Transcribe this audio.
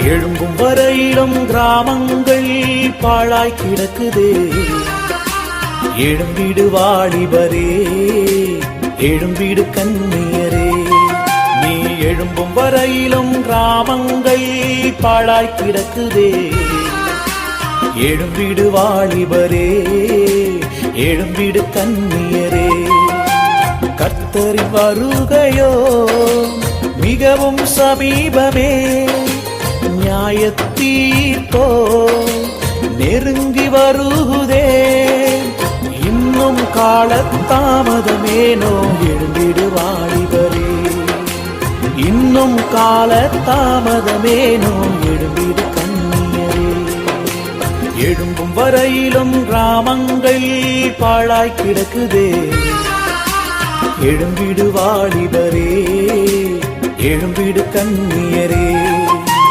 எழும்பும் வரையிலும் கிராமங்கள் பாழாய் கிடக்குதே. எழும்பிடு வாலிபரே, எழும்பிடு கன்னியரே. நீ எழும்பும் வரையிலும் கிராமங்கள் பாழாய் கிடக்குதே. எழும்பிடு வாலிபரே, எழும்பிடு கன்னியரே. கர்த்தரின் வருகையோ மிகவும் சமீபமே. நியாயத்தீர்ப்போ நெருங்கி வருகுதே. இன்னும் காலத்தாமதமேனோ, எழும்பிடு வாலிபரே. இன்னும் காலத்தாமதமேனோ, எழும்பிடு கன்னியரே. எழும்பும் வரையிலும் கிராமங்கள் பாழாய் கிடக்குதே. எழும்பிடு வாலிபரே, எழும்பிடு கன்னியரே.